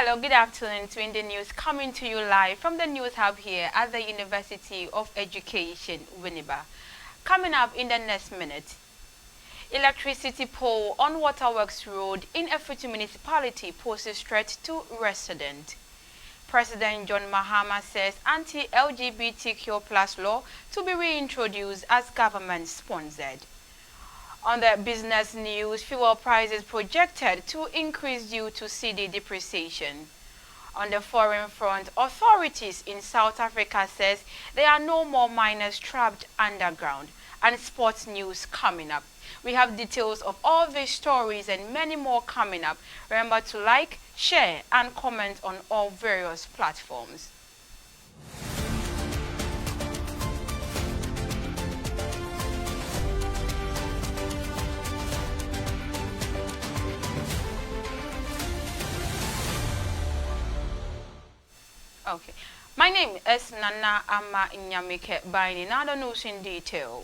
Hello, good afternoon. Twin the News coming to you live from the News Hub here at the University of Education, Winneba. Coming up in the next minute, electricity pole on Waterworks Road in Efutu municipality poses threat to residents. President John Mahama says anti-LGBTQ plus law to be reintroduced as government-sponsored. On the business news, fuel prices projected to increase due to cedi depreciation. On the foreign front, authorities in South Africa says there are no more miners trapped underground. And sports news coming up. We have details of all these stories and many more coming up. Remember to like, share and comment on all various platforms. Okay, my name is Nana Ama Inyamike Baini. Now the news in detail.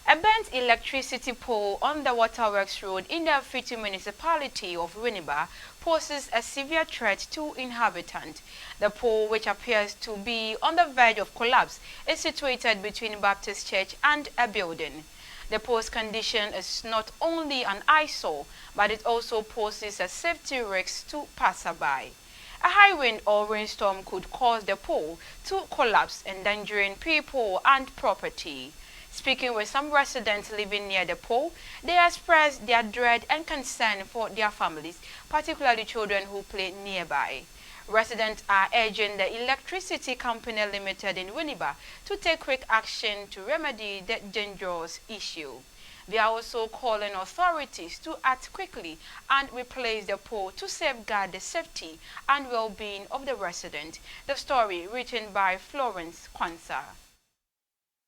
A bent electricity pole on the Waterworks Road in the Efutu municipality of Winneba poses a severe threat to inhabitants. The pole, which appears to be on the verge of collapse, is situated between Baptist Church and a building. The pole's condition is not only an eyesore, but it also poses a safety risk to passerby. A high wind or rainstorm could cause the pole to collapse, endangering people and property. Speaking with some residents living near the pole, they expressed their dread and concern for their families, particularly children who play nearby. Residents are urging the Electricity Company Limited in Winneba to take quick action to remedy the dangerous issue. They are also calling authorities to act quickly and replace the pole to safeguard the safety and well-being of the resident. The story written by Florence Kwanzaa.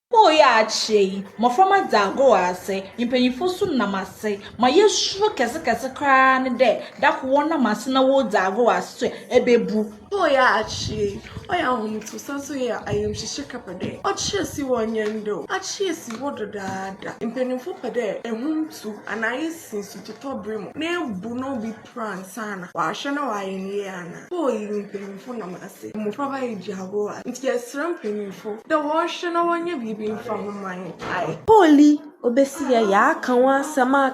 Oh yeah, che. My former dago ase. Impanyifo so namase. Ma yesu kese kra ne de. Da ko na mase na wo dago ase ebebu. Oh yeah, che. Oh yeah, to so yeah. I am shishika pade. O chesi wonyendo. A chesi wodo dada. Impanyifo pade. To anayesi su to bremo. Ne bu no bi pran sana. Wa shana wa yeniana. Oh impanyifo namase. Mo papa ejago. Nti esram impanyifo. Da wo shana wanya bi Holy obesia ya kanwa sama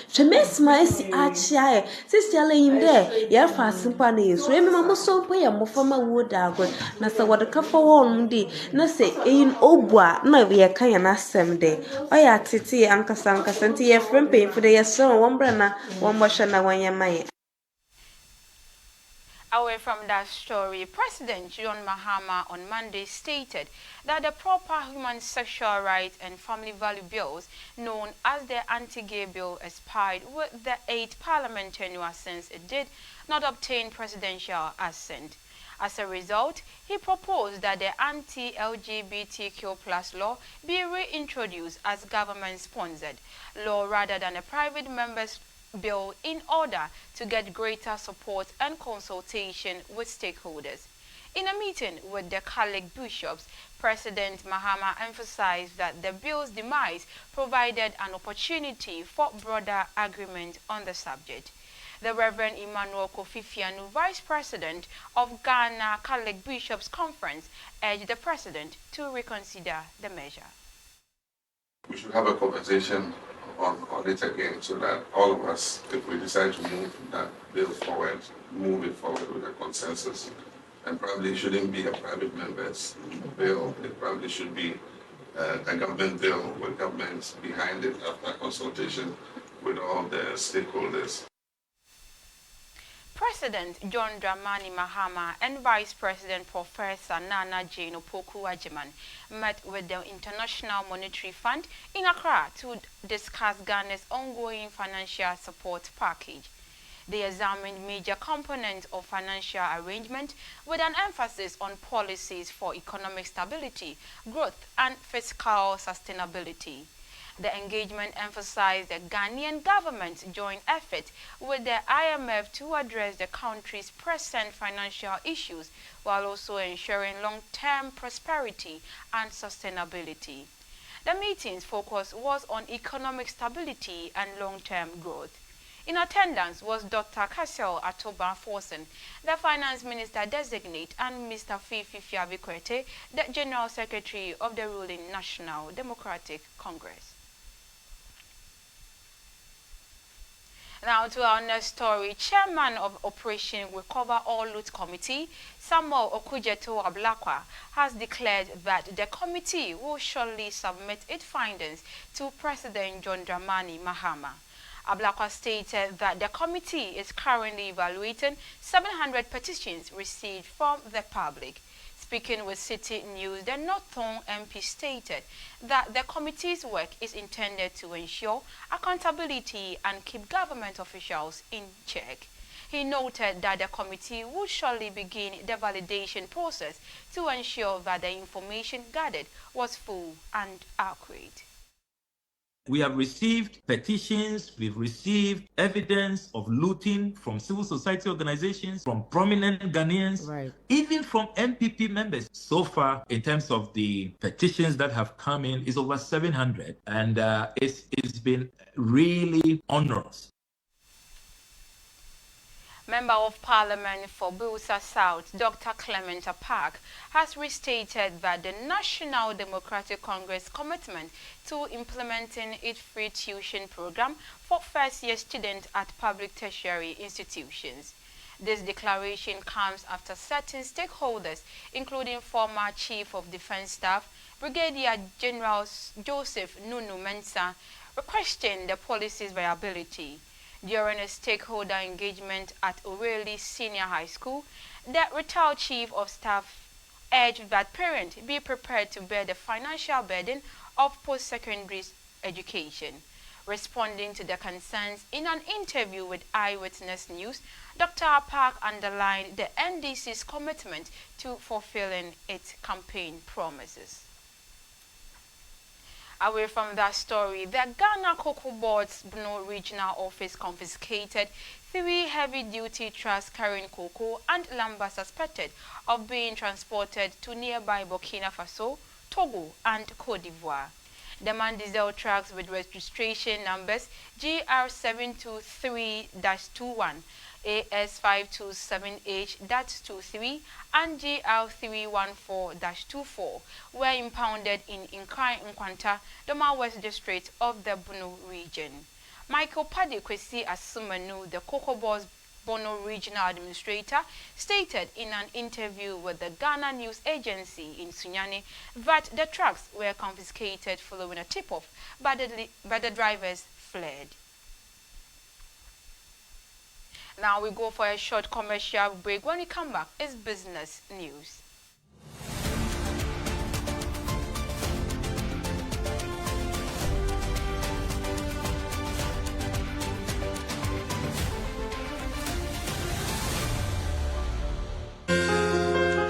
chemesma esi achia sisi ala yimde ya fa simpa na yesu emi mamo sompo ya mofama woda agwe na se wode kafa won di na se eyin obua na ye kan ya na semde oya tete ankasa nti ye frempe fude ye so won bra na won bosha na wanyamaye. Away from that story, President John Mahama on Monday stated that the proper human sexual rights and family value bills, known as the anti-gay bill, expired with the 8th parliament tenure since it did not obtain presidential assent. As a result, he proposed that the anti-LGBTQ plus law be reintroduced as government-sponsored law rather than a private member's bill in order to get greater support and consultation with stakeholders. In a meeting with the Catholic bishops, President Mahama emphasized that the bill's demise provided an opportunity for broader agreement on the subject. The Reverend Emmanuel Kofifianu, Vice President of Ghana Catholic Bishops Conference, urged the President to reconsider the measure. We should have a conversation on it again so that all of us, if we decide to move that bill forward, move it forward with a consensus. And probably it shouldn't be a private member's bill. It probably should be a government bill with governments behind it after consultation with all the stakeholders. President John Dramani Mahama and Vice President Professor Nana Jane Opoku-Agyeman met with the International Monetary Fund in Accra to discuss Ghana's ongoing financial support package. They examined major components of financial arrangement with an emphasis on policies for economic stability, growth, and fiscal sustainability. The engagement emphasized the Ghanaian government's joint effort with the IMF to address the country's present financial issues while also ensuring long-term prosperity and sustainability. The meeting's focus was on economic stability and long-term growth. In attendance was Dr. Cassel Atoba Forsen, the Finance Minister Designate, and Mr. Fifi Fiabikwete, the General Secretary of the ruling National Democratic Congress. Now to our next story. Chairman of Operation Recover All Loot Committee, Samuel Okujeto Ablakwa, has declared that the committee will shortly submit its findings to President John Dramani Mahama. Ablakwa stated that the committee is currently evaluating 700 petitions received from the public. Speaking with City News, the North Thorn MP stated that the committee's work is intended to ensure accountability and keep government officials in check. He noted that the committee would shortly begin the validation process to ensure that the information gathered was full and accurate. We have received petitions, we've received evidence of looting from civil society organizations, from prominent Ghanaians, even from MPP members. So far, in terms of the petitions that have come in, is over 700, and it's been really onerous. Member of Parliament for Builsa South, Dr. Clement Apak, has restated that the National Democratic Congress commitment to implementing its free tuition program for first-year students at public tertiary institutions. This declaration comes after certain stakeholders, including former Chief of Defense Staff, Brigadier General Joseph Nunu Mensah, questioned the policy's viability. During a stakeholder engagement at O'Reilly Senior High School, the retired Chief of Staff urged that parents be prepared to bear the financial burden of post-secondary education. Responding to the concerns in an interview with Eyewitness News, Dr. Apak underlined the NDC's commitment to fulfilling its campaign promises. Away from that story, the Ghana Cocoa Board's Bono Regional Office confiscated 3 heavy-duty trucks carrying cocoa and lumber suspected of being transported to nearby Burkina Faso, Togo, and Cote d'Ivoire. The MAN diesel trucks with registration numbers GR723-21, AS527H-23 and GR314-24 were impounded in Nkran Nkwanta, the West District of the Bono region. Michael Paddy Kwesi Asumanu, the Cocoa Board's Bono Regional Administrator, stated in an interview with the Ghana News Agency in Sunyani that the trucks were confiscated following a tip-off, but the drivers fled. Now we go for a short commercial break. When we come back, it's business news.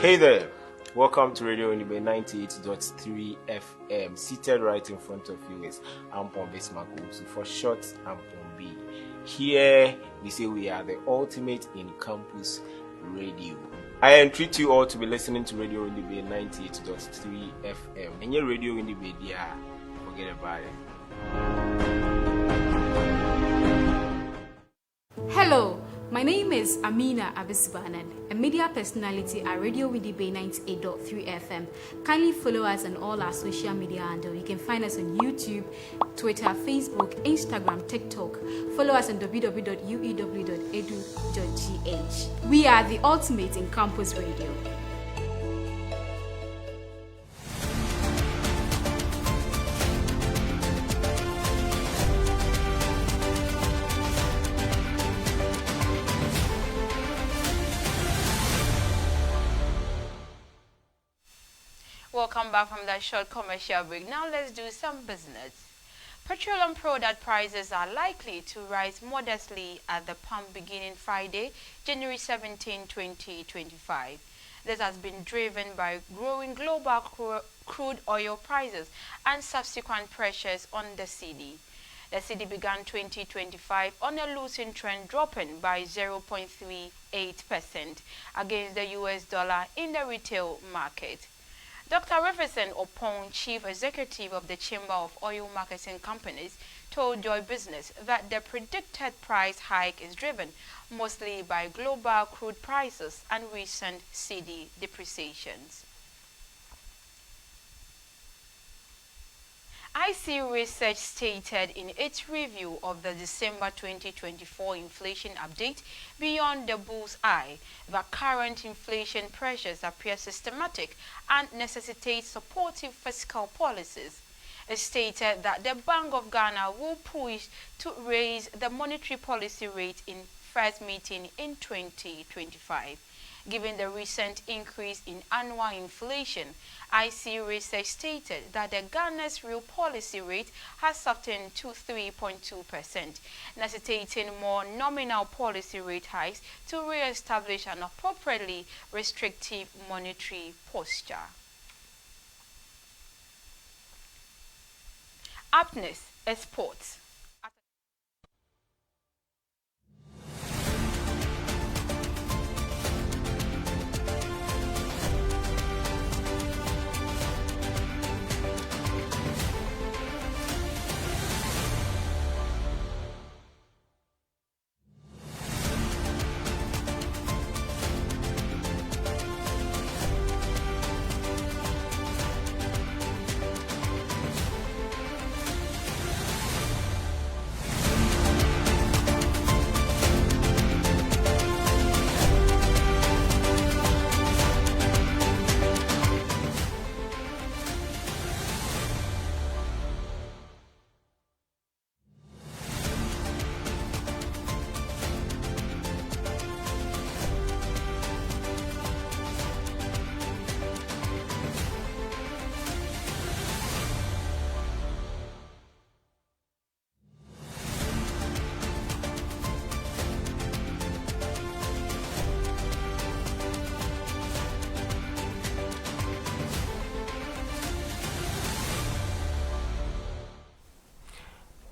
Hey there, welcome to Radio Unibe 98.3 FM. Seated right in front of you is Ampon Bismarck, so for short, Ampon B. Here we say we are the ultimate in campus radio. I entreat you all to be listening to Radio Unibe 98.3 FM. And your Radio Unibe, forget about it. Hello, my name is Amina Abisbanan, a media personality at Radio Widibe 98.3 FM. Kindly follow us on all our social media handles. You can find us on YouTube, Twitter, Facebook, Instagram, TikTok. Follow us on www.uew.edu.gh. We are the ultimate in campus radio. Welcome back from that short commercial break. Now let's do some business. Petroleum product prices are likely to rise modestly at the pump beginning Friday, January 17, 2025. This has been driven by growing global crude oil prices and subsequent pressures on the cedi. The cedi began 2025 on a losing trend, dropping by 0.38% against the US dollar in the retail market. Dr. Reverson Opong, Chief Executive of the Chamber of Oil Marketing Companies, told Joy Business that the predicted price hike is driven mostly by global crude prices and recent cedi depreciations. IC Research stated in its review of the December 2024 inflation update Beyond the Bull's Eye that current inflation pressures appear systematic and necessitate supportive fiscal policies. It stated that the Bank of Ghana will push to raise the monetary policy rate in first meeting in 2025. Given the recent increase in annual inflation, IC Research stated that the Ghana's real policy rate has softened to 3.2%, necessitating more nominal policy rate hikes to re-establish an appropriately restrictive monetary posture. Up next is sports.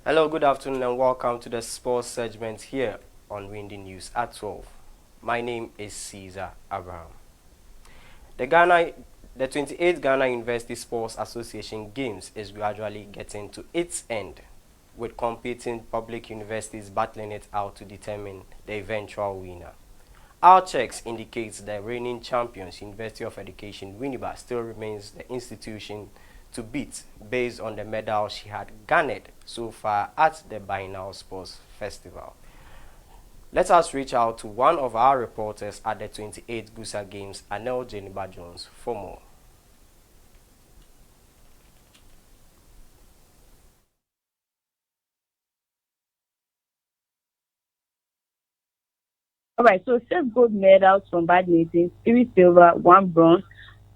Hello, good afternoon and welcome to the sports segment here on Windy News at 12. My name is Caesar Abraham. The 28th Ghana University Sports Association Games is gradually getting to its end, with competing public universities battling it out to determine the eventual winner. Our checks indicate the reigning champions, University of Education Winneba, still remains the institution to beat based on the medal she had garnered so far at the Biennial Sports Festival. Let us reach out to one of our reporters at the 28th GUSA Games, Anel Jeniba Jones, for more. All right, so 6 gold medals from badminton, 3 silver, 1 bronze,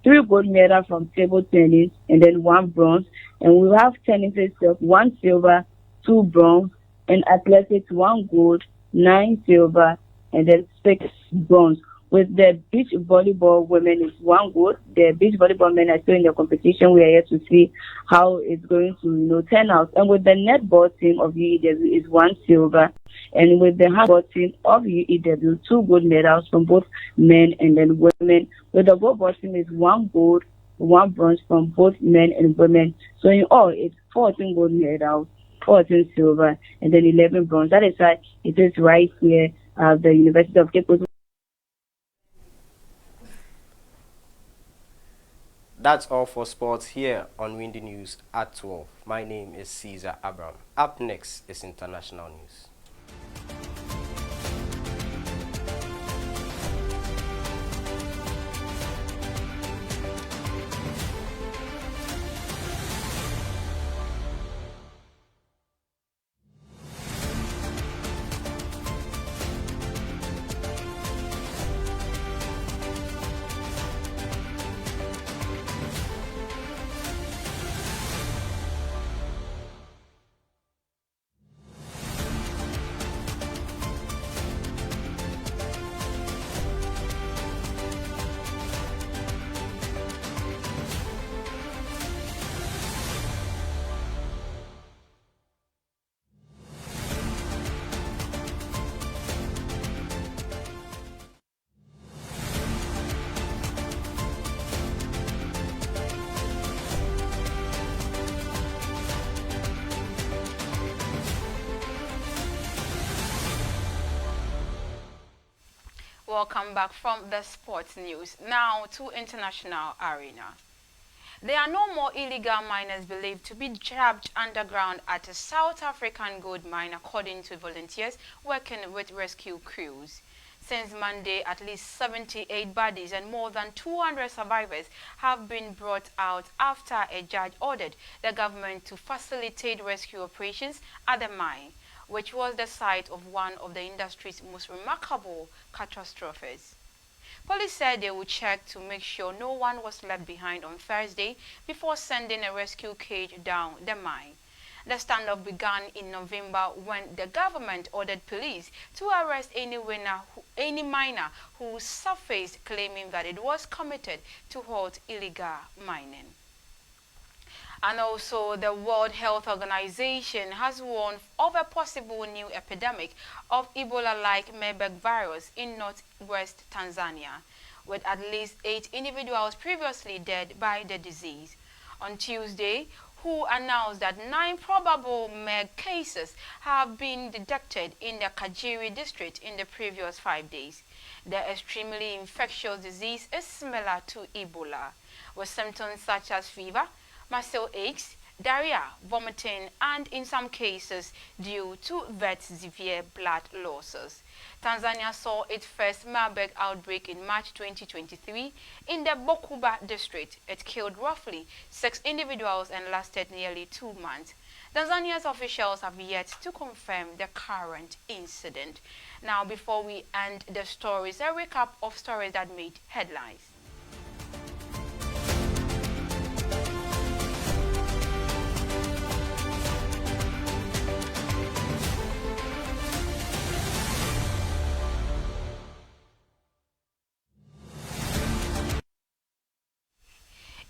3 gold medals from table tennis, and then 1 bronze. And we have tennis itself, 1 silver, 2 bronze, and athletics, 1 gold, 9 silver, and then 6 bronze. With the beach volleyball women, is 1 gold. The beach volleyball men are still in the competition. We are here to see how it's going to turn out. And with the netball team of UEW is 1 silver. And with the handball team of UEW, 2 gold medals from both men and then women. With the volleyball team is 1 gold, 1 bronze from both men and women. So in all, it's 14 gold medals, 14 silver, and then 11 bronze. That is why it is right here at the University of Cape Coast. That's all for sports here on Windy News at 12. My name is Caesar Abraham. Up next is international news. Welcome back from the sports news. Now to international arena. There are no more illegal miners believed to be trapped underground at a South African gold mine, according to volunteers working with rescue crews. Since Monday, at least 78 bodies and more than 200 survivors have been brought out after a judge ordered the government to facilitate rescue operations at the mine, which was the site of one of the industry's most remarkable catastrophes. Police said they would check to make sure no one was left behind on Thursday before sending a rescue cage down the mine. The standoff began in November when the government ordered police to arrest any miner who surfaced claiming that it was committed to halt illegal mining. And also, the World Health Organization has warned of a possible new epidemic of Ebola-like Marburg virus in northwest Tanzania, with at least 8 individuals previously dead by the disease. On Tuesday, WHO announced that 9 probable Marburg cases have been detected in the Kajiri district in the previous 5 days. The extremely infectious disease is similar to Ebola, with symptoms such as fever, muscle aches, diarrhea, vomiting, and in some cases due to very severe blood losses. Tanzania saw its first Marburg outbreak in March 2023 in the Bukoba district. It killed roughly 6 individuals and lasted nearly 2 months. Tanzania's officials have yet to confirm the current incident. Now, before we end the stories, a recap of stories that made headlines.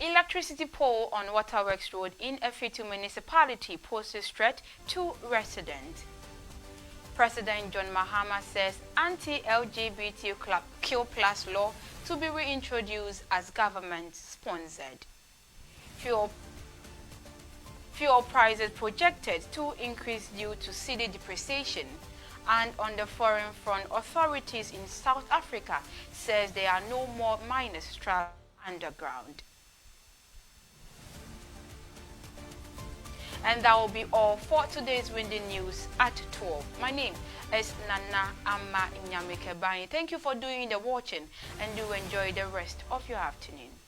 Electricity pole on Waterworks Road in Efitu municipality poses threat to residents. President John Mahama says anti-LGBTQ+ law to be reintroduced as government-sponsored. Fuel prices projected to increase due to cedi depreciation. And on the foreign front, authorities in South Africa says there are no more miners trapped underground. And that will be all for today's Windy News at 12. My name is Nana Amma Inyamike Bani. Thank you for doing the watching and do enjoy the rest of your afternoon.